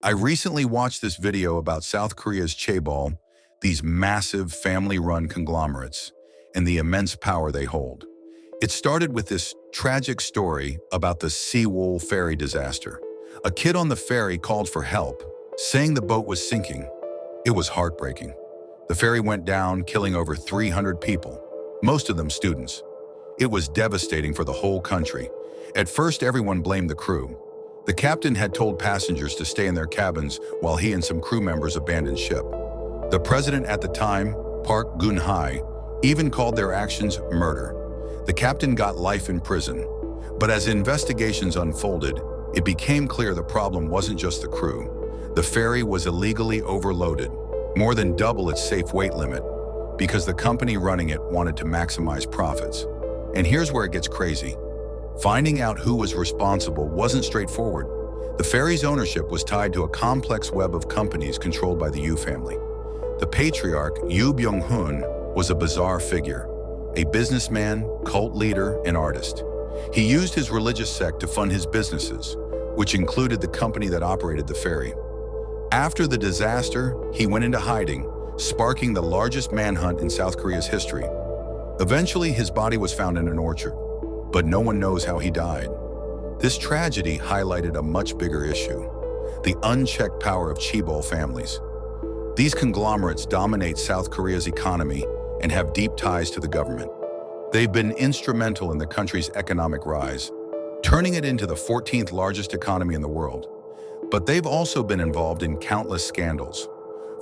I recently watched this video about South Korea's chaebol, these massive family-run conglomerates, and the immense power they hold. It started with this tragic story about the Sewol ferry disaster. A kid on the ferry called for help, saying the boat was sinking. It was heartbreaking. The ferry went down, killing over 300 people, most of them students. It was devastating for the whole country. At first, everyone blamed the crew. The captain had told passengers to stay in their cabins while he and some crew members abandoned ship. The president at the time, Park Geun-hye, even called their actions murder. The captain got life in prison. But as investigations unfolded, it became clear the problem wasn't just the crew. The ferry was illegally overloaded, more than double its safe weight limit, because the company running it wanted to maximize profits. And here's where it gets crazy. Finding out who was responsible wasn't straightforward. The ferry's ownership was tied to a complex web of companies controlled by the Yu family. The patriarch, Yu Byung-hun, was a bizarre figure, a businessman, cult leader, and artist. He used his religious sect to fund his businesses, which included the company that operated the ferry. After the disaster, he went into hiding, sparking the largest manhunt in South Korea's history. Eventually, his body was found in an orchard, but no one knows how he died. This tragedy highlighted a much bigger issue: the unchecked power of chaebol families. These conglomerates dominate South Korea's economy and have deep ties to the government. They've been instrumental in the country's economic rise, turning it into the 14th largest economy in the world. But they've also been involved in countless scandals.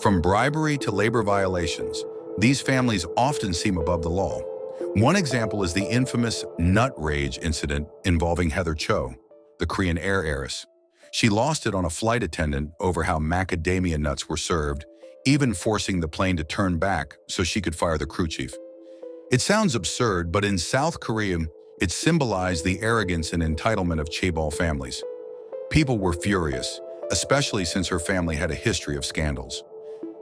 From bribery to labor violations, these families often seem above the law. One example is the infamous nut rage incident involving Heather Cho, the Korean air heiress. She lost it on a flight attendant over how macadamia nuts were served, even forcing the plane to turn back so she could fire the crew chief. It sounds absurd, but in South Korea, it symbolized the arrogance and entitlement of chaebol families. People were furious, especially since her family had a history of scandals.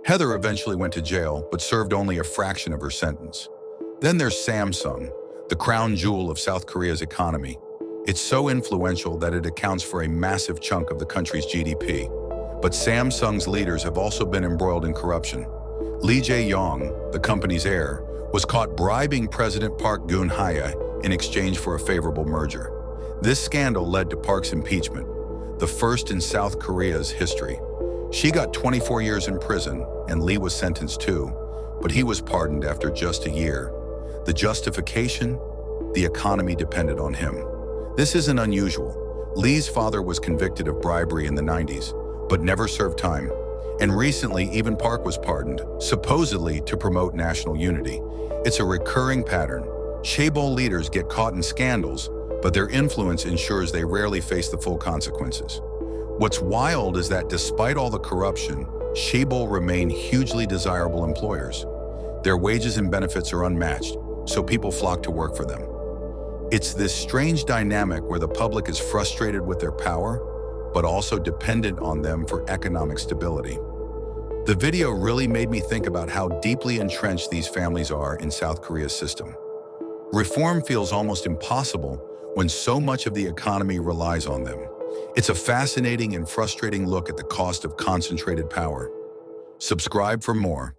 Heather eventually went to jail, but served only a fraction of her sentence. Then there's Samsung, the crown jewel of South Korea's economy. It's so influential that it accounts for a massive chunk of the country's GDP. But Samsung's leaders have also been embroiled in corruption. Lee Jae-yong, the company's heir, was caught bribing President Park Geun-hye in exchange for a favorable merger. This scandal led to Park's impeachment, the first in South Korea's history. She got 24 years in prison, and Lee was sentenced too, but he was pardoned after just a year. The justification? The economy depended on him. This isn't unusual. Lee's father was convicted of bribery in the 90s, but never served time. And recently, even Park was pardoned, supposedly to promote national unity. It's a recurring pattern. Chaebol leaders get caught in scandals, but their influence ensures they rarely face the full consequences. What's wild is that despite all the corruption, chaebol remain hugely desirable employers. Their wages and benefits are unmatched, so people flock to work for them. It's this strange dynamic where the public is frustrated with their power, but also dependent on them for economic stability. The video really made me think about how deeply entrenched these families are in South Korea's system. Reform feels almost impossible when so much of the economy relies on them. It's a fascinating and frustrating look at the cost of concentrated power. Subscribe for more.